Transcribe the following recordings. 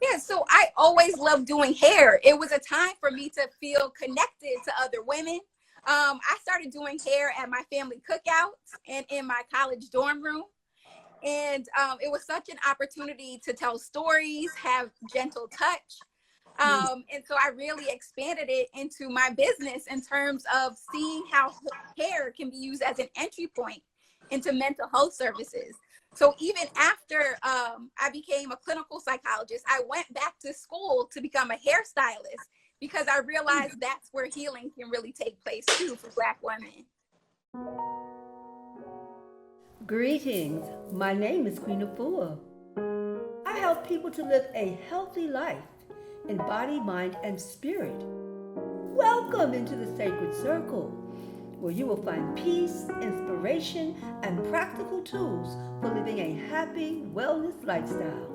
Yeah, so I always loved doing hair. It was a time for me to feel connected to other women. I started doing hair at my family cookouts and in my college dorm room. And it was such an opportunity to tell stories, have gentle touch. And so I really expanded it into my business in terms of seeing how hair can be used as an entry point into mental health services. So even after I became a clinical psychologist, I went back to school to become a hairstylist because I realized that's where healing can really take place too for Black women. Greetings, my name is Queen Afua. I help people to live a healthy life in body, mind, and spirit. Welcome into the sacred circle, where you will find peace, inspiration, and practical tools for living a happy wellness lifestyle.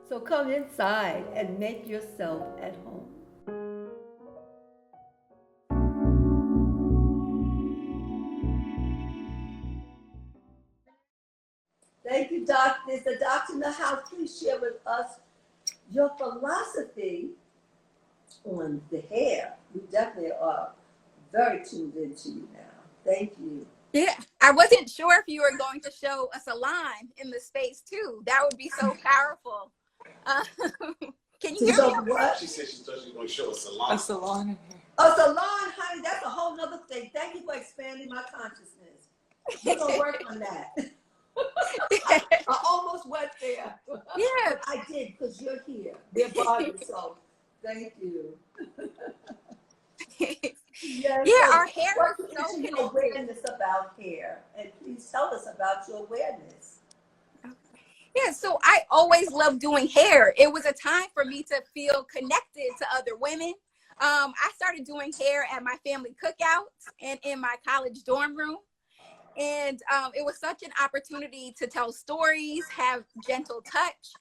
So come inside and make yourself at home. Thank you, Doc. There's the doctor in the house. Please share with us your philosophy on the hair. You definitely are very tuned into you now. Thank you. Yeah, I wasn't sure if you were going to show a salon in the space too. That would be so powerful. Uh, can you hear me? What? She said she thought she was going to show a salon. A salon. A salon, honey, that's a whole nother thing. Thank you for expanding my consciousness. We're going to work on that. I almost went there. Yeah. But I did because you're here. We're body, so thank you. Yes, Yeah, so our hair what is so is your connected. awareness about hair? And please tell us about your awareness. Yeah, so I always loved doing hair. It was a time for me to feel connected to other women. I started doing hair at my family cookouts and in my college dorm room. And it was such an opportunity to tell stories, have gentle touch.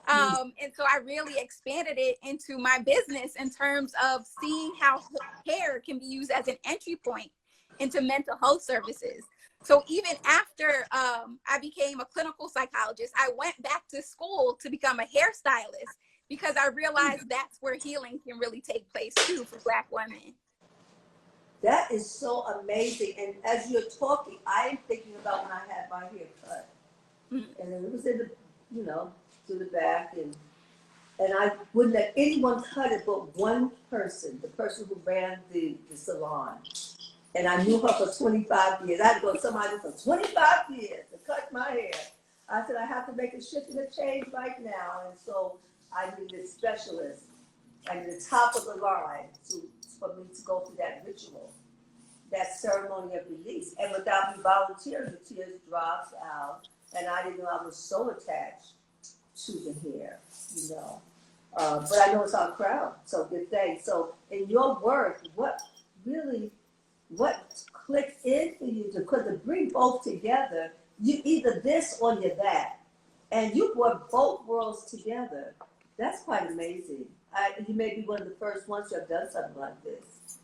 And so I really expanded it into my business in terms of seeing how hair can be used as an entry point into mental health services. So even after I became a clinical psychologist, I went back to school to become a hairstylist because I realized that's where healing can really take place too for Black women. That is so amazing. And as you're talking, I am thinking about when I had my hair cut. And it was in the, to the back. And I wouldn't let anyone cut it but one person, the person who ran the salon. And I knew her for 25 years. I had to go to somebody for 25 years to cut my hair. I said, I have to make a shift and a change right now. And so I needed specialists at the top of the line for me to go through that ritual, that ceremony of release. And without me volunteering, the tears dropped out. And I didn't know I was so attached to the hair, But I know it's our crowd, so good thing. So in your work, what clicks in for you to bring both together? You either this or you're that. And you brought both worlds together. That's quite amazing. You may be one of the first ones to have done something like this.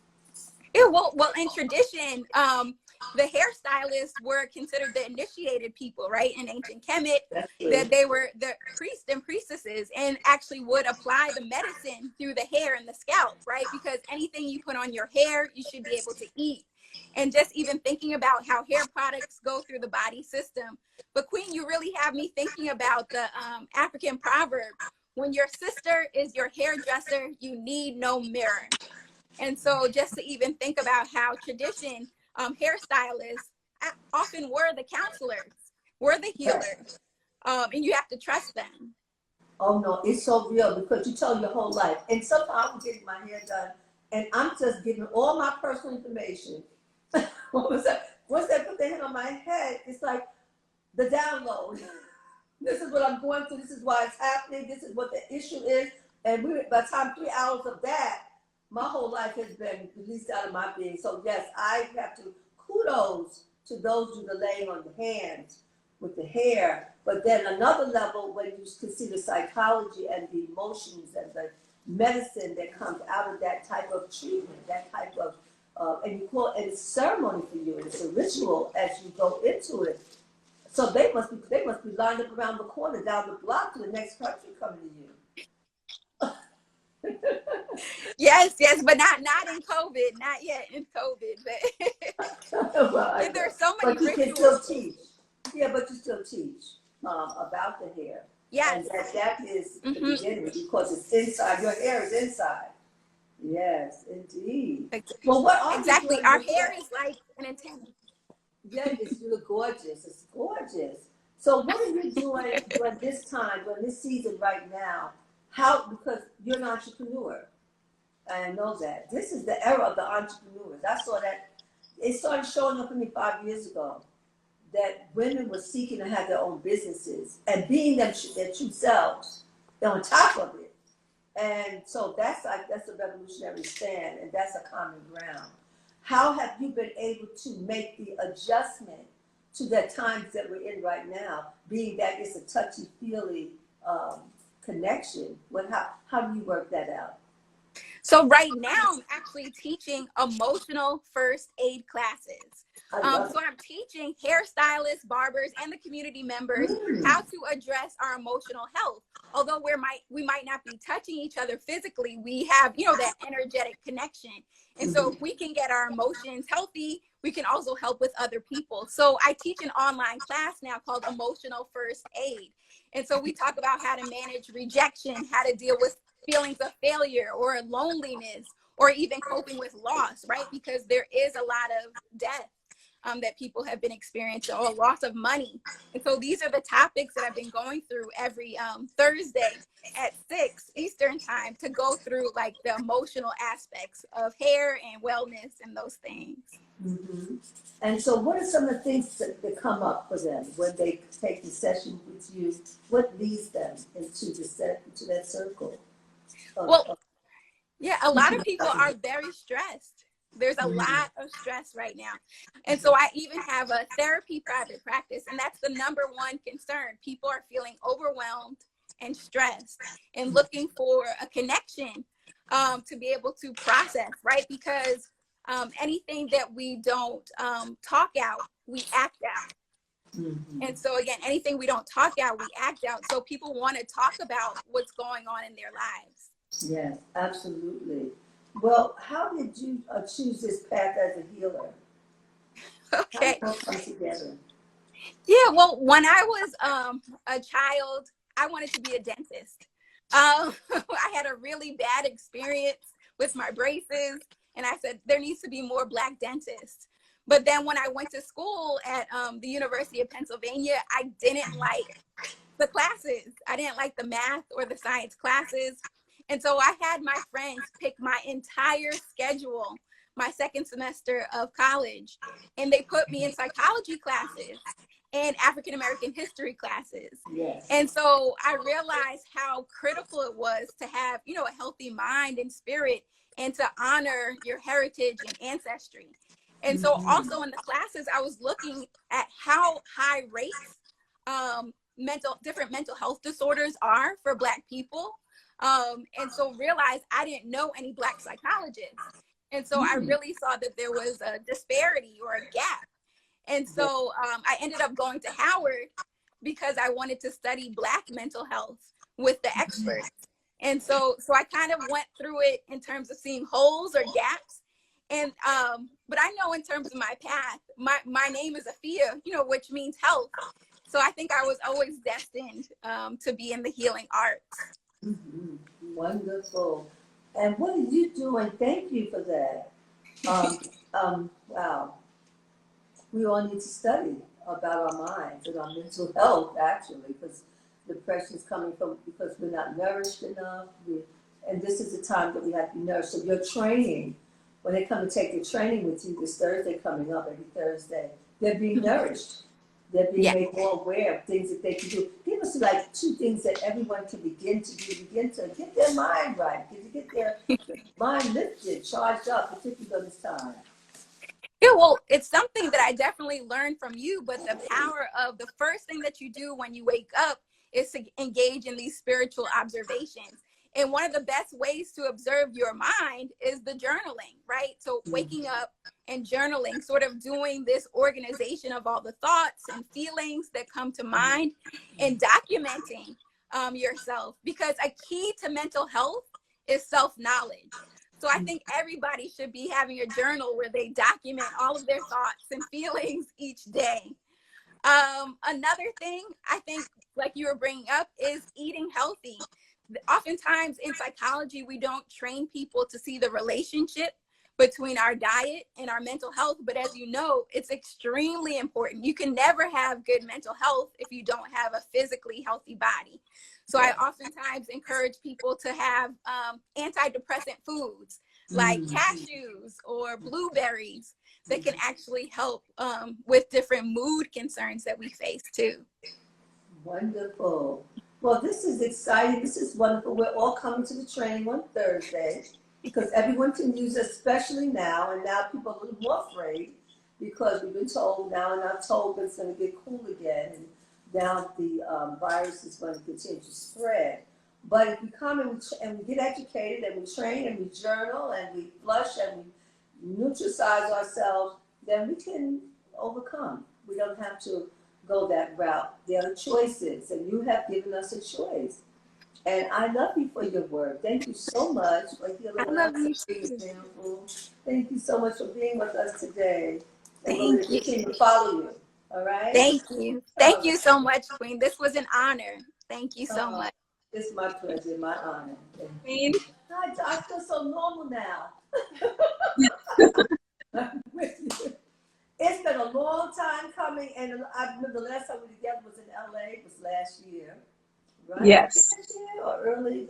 Yeah, well, in tradition, the hairstylists were considered the initiated people, right? In ancient Kemet, that they were the priests and priestesses and actually would apply the medicine through the hair and the scalp, right? Because anything you put on your hair, you should be able to eat. And just even thinking about how hair products go through the body system. But Queen, you really have me thinking about the African proverb, when your sister is your hairdresser, you need no mirror. And so just to even think about how tradition, hairstylists often were the counselors, were the healers, and you have to trust them. Oh no, it's so real because you tell your whole life. And sometimes I'm getting my hair done and I'm just giving all my personal information. Once they put their hand on my head, it's like the download. This is what I'm going through. This is why it's happening. This is what the issue is. And by the time 3 hours of that, my whole life has been released out of my being. So yes, I have to kudos to those who are laying on the hands with the hair. But then another level, when you consider psychology and the emotions and the medicine that comes out of that type of treatment, that type of, and you call it a ceremony for you. It's a ritual as you go into it. So they must be lined up around the corner, down the block to the next country coming to you. Yes, yes, but not in COVID, not yet in COVID, but Well, yeah, there's so many but you can still rituals. teach. Yeah, but you still teach about the hair. And Yes. that is the Mm-hmm. beginning because it's inside. Your hair is inside. Yes, indeed. Well, what are you Exactly. doing Our with hair that? is like an antenna. Yeah, you look gorgeous. It's gorgeous. So what are you doing during this time, during this season right now? How, because you're an entrepreneur. I know that. This is the era of the entrepreneurs. I saw that. It started showing up for me 5 years ago that women were seeking to have their own businesses and being their true selves on top of it. And so that's a revolutionary stand, and that's a common ground. How have you been able to make the adjustment to the times that we're in right now, being that it's a touchy-feely connection? How do you work that out? So right now I'm actually teaching emotional first aid classes. I love So I'm teaching hairstylists, barbers, and the community members how to address our emotional health. Although we might not be touching each other physically, we have, that energetic connection. And so if we can get our emotions healthy, we can also help with other people. So I teach an online class now called Emotional First Aid. And so we talk about how to manage rejection, how to deal with feelings of failure or loneliness, or even coping with loss, right? Because there is a lot of death that people have been experiencing, or loss of money. And so these are the topics that I've been going through every Thursday at 6 Eastern time to go through like the emotional aspects of hair and wellness and those things. Mm-hmm. And so what are some of the things that come up for them when they take the session with you? What leads them into that circle? Well, yeah, a lot of people are very stressed. There's a lot of stress right now. And so I even have a therapy private practice, and that's the number one concern. People are feeling overwhelmed and stressed and looking for a connection to be able to process, right? Because anything that we don't talk out, we act out. And so again, anything we don't talk out, we act out. So people want to talk about what's going on in their lives. Yes, absolutely. Well, how did you choose this path as a healer? Okay. How did it come together? Yeah, well, when I was a child, I wanted to be a dentist. I had a really bad experience with my braces, and I said there needs to be more Black dentists. But then when I went to school at the University of Pennsylvania, I didn't like the classes. I didn't like the math or the science classes. And so I had my friends pick my entire schedule my second semester of college, and they put me in psychology classes and African American history classes. Yes. And so I realized how critical it was to have, a healthy mind and spirit, and to honor your heritage and ancestry. And so also in the classes, I was looking at how high rates different mental health disorders are for Black people. And so realized I didn't know any Black psychologists. And so I really saw that there was a disparity or a gap. And so I ended up going to Howard because I wanted to study Black mental health with the experts. And so I kind of went through it in terms of seeing holes or gaps. And but I know in terms of my path, my name is Afiya, which means health. So I think I was always destined to be in the healing arts. Wonderful. And what are you doing? Thank you for that. Wow. We all need to study about our minds and our mental health, actually, because depression is coming from because we're not nourished enough. And this is the time that we have to be nourished. So your training, when they come to take the training with you this Thursday coming up, every Thursday, they're being nourished. They're being made more aware of things that they can do. Give us like 2 things that everyone can begin to do, begin to get their mind right, to get their mind lifted, charged up, particularly during this time. Yeah, well, it's something that I definitely learned from you, but the power of the first thing that you do when you wake up is to engage in these spiritual observations. And one of the best ways to observe your mind is the journaling, right? So waking up and journaling, sort of doing this organization of all the thoughts and feelings that come to mind, and documenting yourself, because a key to mental health is self-knowledge. So I think everybody should be having a journal where they document all of their thoughts and feelings each day. Another thing I think, like you were bringing up, is eating healthy. Oftentimes in psychology, we don't train people to see the relationship between our diet and our mental health. But as you know, it's extremely important. You can never have good mental health if you don't have a physically healthy body. So I oftentimes encourage people to have antidepressant foods like cashews or blueberries that can actually help with different mood concerns that we face too. Wonderful. Well, this is exciting. This is wonderful. We're all coming to the training on Thursday because everyone can use it, especially now. And now people are a little more afraid because we've been told now in October it's going to get cool again. And now the virus is going to continue to spread. But if we come and we get educated and we train and we journal and we flush and we nutricize ourselves, then we can overcome. We don't have to go that route. There are choices, and you have given us a choice. And I love you for your work. Thank you so much for healing. I love you too. Thank you so much for being with us today. And Thank we'll continue to follow you. All right? Thank you. Thank you so much, Queen. This was an honor. Thank you so much. It's my pleasure, my honor. Queen. I feel so normal now. I'm with you. It's been a long time coming, and I remember the last time we were together was in LA. It was last year, right? Yes. Last year or early?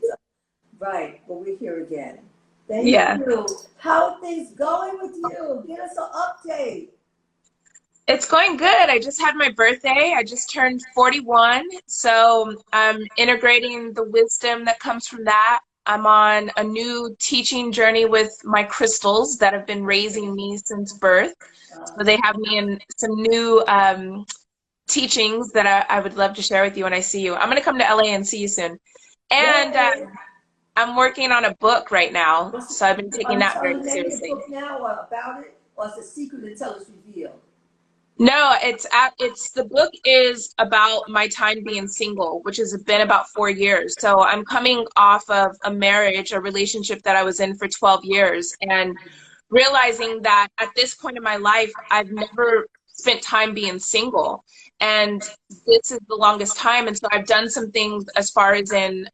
Right, but we're here again. Thank Yeah. you. How are things going with you? Give us an update. It's going good. I just had my birthday. I just turned 41. So I'm integrating the wisdom that comes from that. I'm on a new teaching journey with my crystals that have been raising me since birth. So they have me in some new teachings that I would love to share with you when I see you. I'm going to come to LA and see you soon. And I'm working on a book right now. So I've been taking that very seriously. Book now or about it, or it's a secret until it's revealed? No, it's the book is about my time being single, which has been about 4 years. So I'm coming off of a marriage, a relationship that I was in for 12 years, and realizing that at this point in my life, I've never spent time being single, and this is the longest time. And so I've done some things as far as in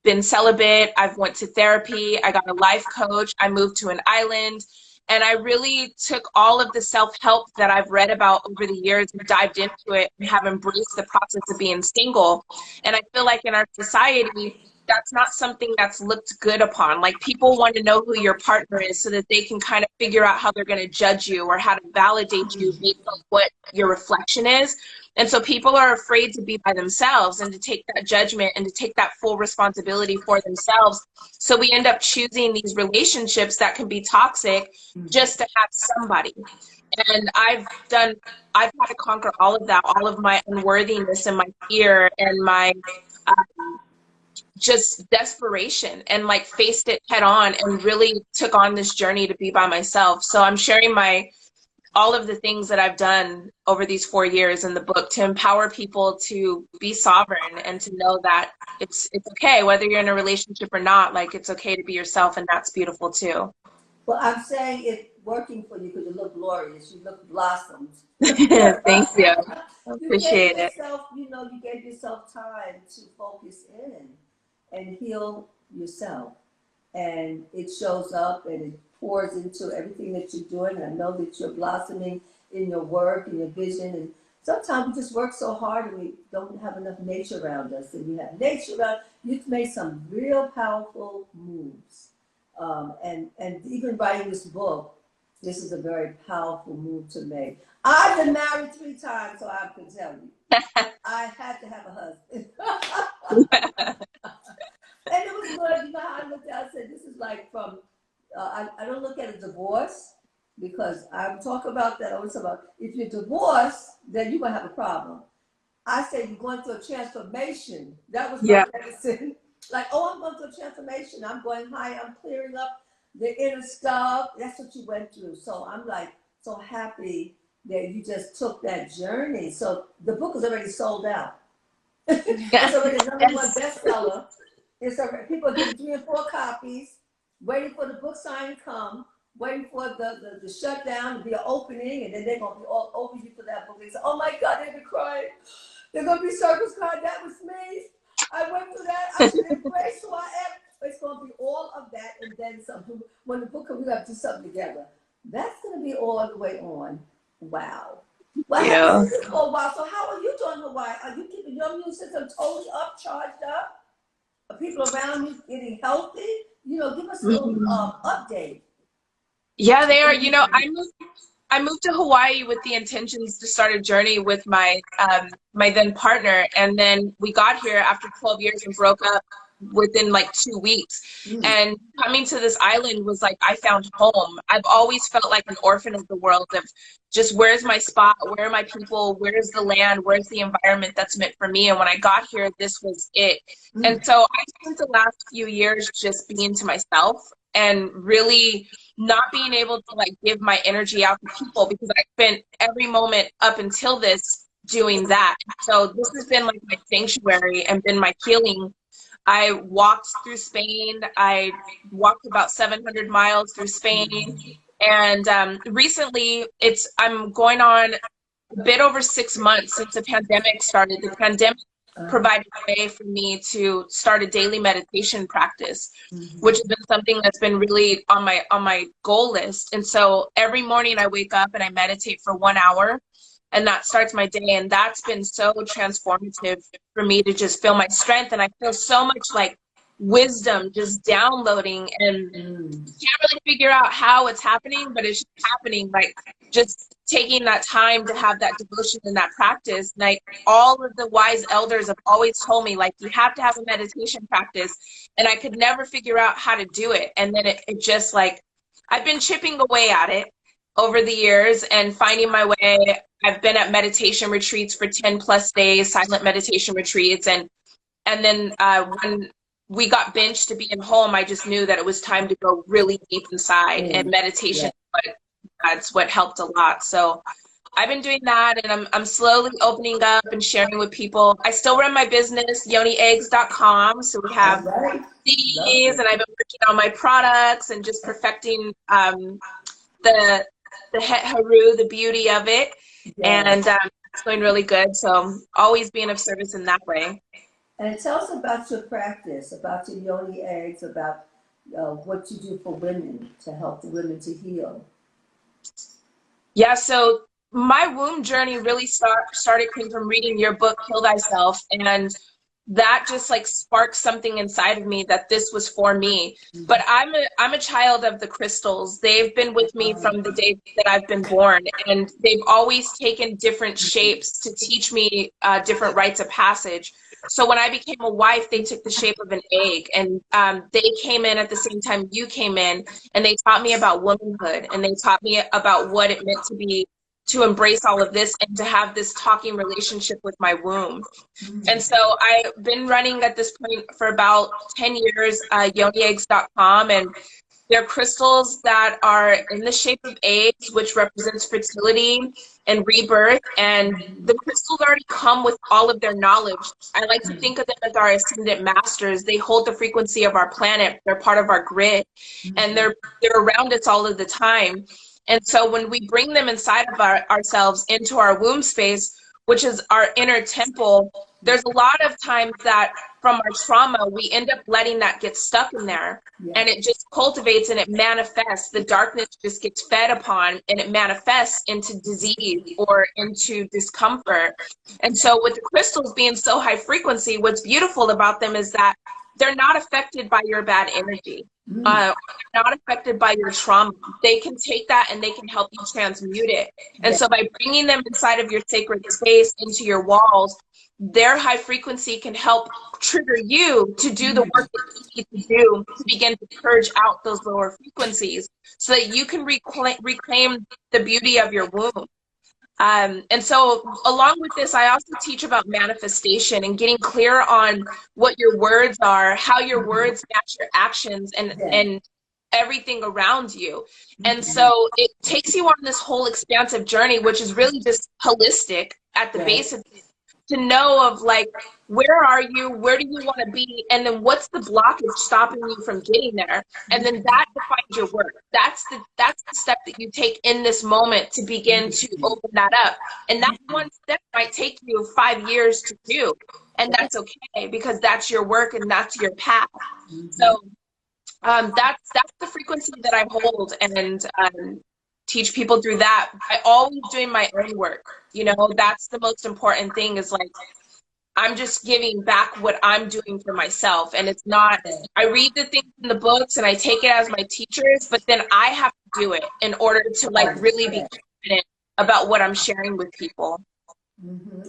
been celibate. I've went to therapy. I got a life coach. I moved to an island. And I really took all of the self-help that I've read about over the years and dived into it and have embraced the process of being single. And I feel like in our society, that's not something that's looked good upon. Like, people want to know who your partner is so that they can kind of figure out how they're going to judge you or how to validate you based on what your reflection is. And so people are afraid to be by themselves and to take that judgment and to take that full responsibility for themselves. So we end up choosing these relationships that can be toxic just to have somebody. And I've had to conquer all of that, all of my unworthiness and my fear and my just desperation, and like faced it head on and really took on this journey to be by myself. So I'm sharing all of the things that I've done over these 4 years in the book to empower people to be sovereign and to know that it's okay, whether you're in a relationship or not. Like, it's okay to be yourself, and that's beautiful too. Well, I'm saying it's working for you because you look glorious. You look blossomed. Thank you. I appreciate it. You gave yourself time to focus in and heal yourself. And it shows up and it pours into everything that you're doing. And I know that you're blossoming in your work and your vision. And sometimes we just work so hard and we don't have enough nature around us. And you have nature around. You've made some real powerful moves. And even writing this book, this is a very powerful move to make. I've been married 3 times, so I can tell you. I had to have a husband. And it was good. You know how I looked at it? I said, this is like from, I don't look at a divorce, because I'm talking about that. I always talk about, if you're divorced, then you're going to have a problem. I said, you're going through a transformation. That was my medicine. Like, oh, I'm going through a transformation. I'm going high. I'm clearing up the inner stuff. That's what you went through. So I'm like so happy that you just took that journey. So the book is already sold out. It's already a #1 bestseller. It's already, people are getting 3 and 4 copies, waiting for the book signing to come, waiting for the shutdown to be an opening, and then they're going to be all over you for that book. They say, oh my God, they'll be crying. They're going to be circles crying. That was me. I went through that. I should embrace who I am. It's going to be all of that and then something. When the book comes, we got to do something together. That's going to be all the way on. Wow. Well, Yeah. this is oh wow. So how are you doing, Hawaii? Are you keeping your immune system totally up, charged up? Are people around you getting healthy? You know, give us a little update. Yeah, they are. You know, I moved to Hawaii with the intentions to start a journey with my my then partner, and then we got here after 12 years and broke up within like 2 weeks. And coming to this island was like I found home. I've always felt like an orphan of the world, of just where's my spot, where are my people, where's the land, where's the environment that's meant for me. And when I got here, this was it. And so I spent the last few years just being to myself and really not being able to like give my energy out to people, because I spent every moment up until this doing that. So this has been like my sanctuary and been my healing. I walked through Spain. I walked about 700 miles through Spain. And recently I'm going on a bit over 6 months since the pandemic started. The pandemic provided a way for me to start a daily meditation practice, which has been something that's been really on my goal list. And so every morning I wake up and I meditate for 1 hour, and that starts my day. And that's been so transformative for me to just feel my strength. And I feel so much like wisdom just downloading, and can't really figure out how it's happening, but it's just happening. Like just taking that time to have that devotion and that practice. Like all of the wise elders have always told me, like, you have to have a meditation practice, and I could never figure out how to do it. And then it just like, I've been chipping away at it over the years and finding my way. I've been at meditation retreats for 10+ days, silent meditation retreats. And then when we got benched to be in home, I just knew that it was time to go really deep inside, and meditation, that's what helped a lot. So I've been doing that, and I'm slowly opening up and sharing with people. I still run my business, yonieggs.com. So we have these, and I've been working on my products and just perfecting the het haru, the beauty of it. And it's going really good. So always being of service in that way. And tell us about your practice, about your yoni eggs, about what you do for women to help the women to heal. Yeah, so my womb journey really started coming from reading your book, Heal Thyself, and that just like sparked something inside of me that this was for me. But I'm a child of the crystals. They've been with me from the day that I've been born, and they've always taken different shapes to teach me different rites of passage. So when I became a wife, they took the shape of an egg, and they came in at the same time you came in, and they taught me about womanhood, and they taught me about what it meant to be, to embrace all of this and to have this talking relationship with my womb. And so I've been running at this point for about 10 years, yonieggs.com, and they're crystals that are in the shape of eggs, which represents fertility and rebirth. And the crystals already come with all of their knowledge. I like to think of them as our ascendant masters. They hold the frequency of our planet. They're part of our grid, and they're around us all of the time. And so when we bring them inside of ourselves into our womb space, which is our inner temple, there's a lot of times that from our trauma, we end up letting that get stuck in there, and it just cultivates and it manifests. The darkness just gets fed upon, and it manifests into disease or into discomfort. And so with the crystals being so high frequency, what's beautiful about them is that they're not affected by your bad energy. Not affected by your trauma. They can take that and they can help you transmute it. And so by bringing them inside of your sacred space, into your walls, their high frequency can help trigger you to do the work that you need to do to begin to purge out those lower frequencies so that you can reclaim the beauty of your womb. And so along with this, I also teach about manifestation and getting clear on what your words are, how your words match your actions, and everything around you. And so it takes you on this whole expansive journey, which is really just holistic at the base of it, to know of like, where are you, where do you want to be, and then what's the blockage stopping you from getting there, and then that defines your work. That's the step that you take in this moment to begin to open that up, and that one step might take you 5 years to do, and that's okay, because that's your work and that's your path. So that's the frequency that I hold, and teach people through that. I always doing my own work. You know, that's the most important thing, is like, I'm just giving back what I'm doing for myself. And it's not, I read the things in the books and I take it as my teachers, but then I have to do it in order to like really be confident about what I'm sharing with people.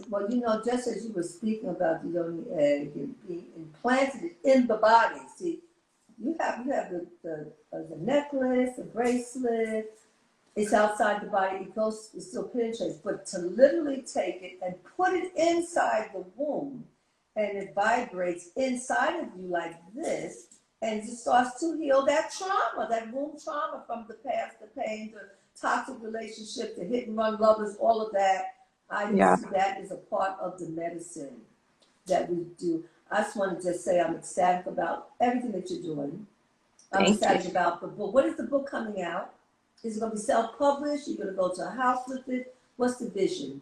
Well, you know, just as you were speaking about the yoni egg and being implanted in the body, see, you have the necklace, the bracelet. It's outside the body. It still penetrates. But to literally take it and put it inside the womb, and it vibrates inside of you like this, and it starts to heal that trauma, that womb trauma from the past, the pain, the toxic relationship, the hit and run lovers, all of that. I see that is a part of the medicine that we do. I just want to just say I'm ecstatic about everything that you're doing. I'm excited about the book. What is the book coming out? Is it going to be self-published? You're going to go to a house with it? What's the vision?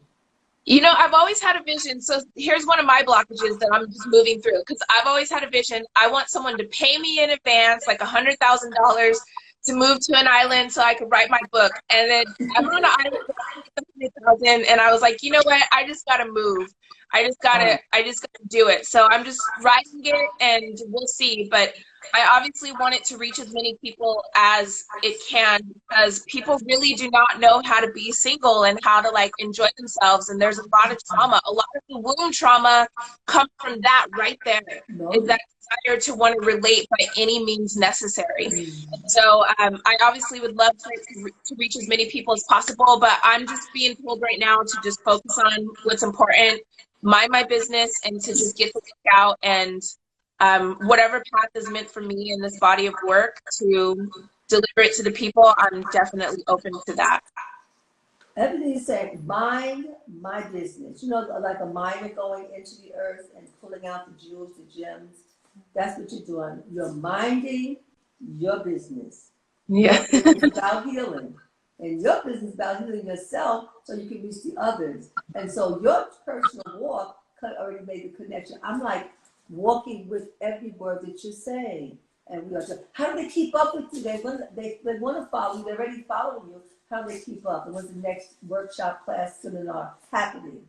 You know, I've always had a vision. So here's one of my blockages that I'm just moving through, because I've always had a vision. I want someone to pay me in advance, like $100,000, to move to an island so I could write my book. And then I went on an island for $100,000, and I was like, you know what? I just got to move. I just gotta do it. So I'm just writing it, and we'll see. But I obviously want it to reach as many people as it can, because people really do not know how to be single and how to like enjoy themselves. And there's a lot of trauma. A lot of the womb trauma comes from that right there. Is that desire to want to relate by any means necessary. So I obviously would love to reach as many people as possible, but I'm just being told right now to just focus on what's important, mind my business, and to just get the work out, and whatever path is meant for me in this body of work to deliver it to the people, I'm definitely open to that. Everything is saying, mind my business. You know, like a miner going into the earth and pulling out the jewels, the gems. That's what you're doing. You're minding your business. Yeah. It's about healing. And your business is about healing yourself so you can reach the others. And so your personal walk already made the connection. I'm like walking with every word that you're saying. And we are just, how do they keep up with you? They want to follow you. They're already following you. How do they keep up? And when's the next workshop, class, seminar happening?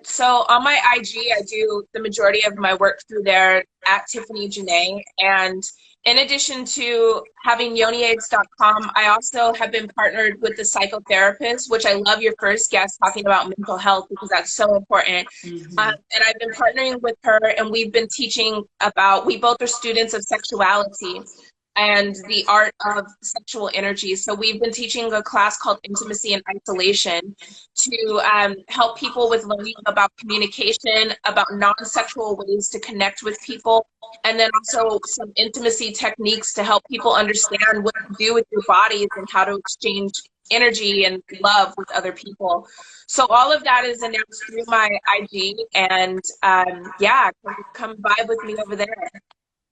So on my IG, I do the majority of my work through there at Tiffany Janay. And in addition to having yonieggs.com, I also have been partnered with the psychotherapist, which I love your first guest talking about mental health, because that's so important. And I've been partnering with her, and we've been teaching about, we both are students of sexuality and the art of sexual energy. So we've been teaching a class called Intimacy and Isolation to help people with learning about communication, about non-sexual ways to connect with people, and then also some intimacy techniques to help people understand what to do with your bodies and how to exchange energy and love with other people. So all of that is announced through my IG, and yeah, come vibe with me over there.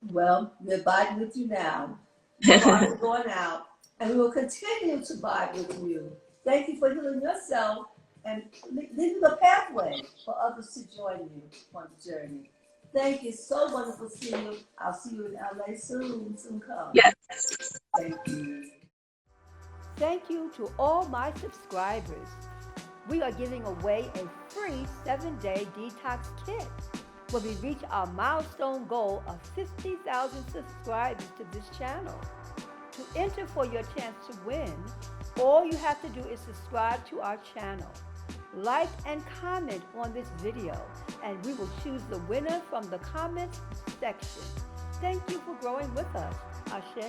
Well, we're vibing with you now. We're going out, and we will continue to vibe with you. Thank you for healing yourself and leaving the pathway for others to join you on the journey. Thank you. So wonderful seeing you. I'll see you in LA soon. Soon come. Yes. Thank you. Thank you to all my subscribers. We are giving away a free 7-day detox kit when we reach our milestone goal of 50,000 subscribers to this channel. To enter for your chance to win, all you have to do is subscribe to our channel, like and comment on this video, and we will choose the winner from the comments section. Thank you for growing with us. Ashe.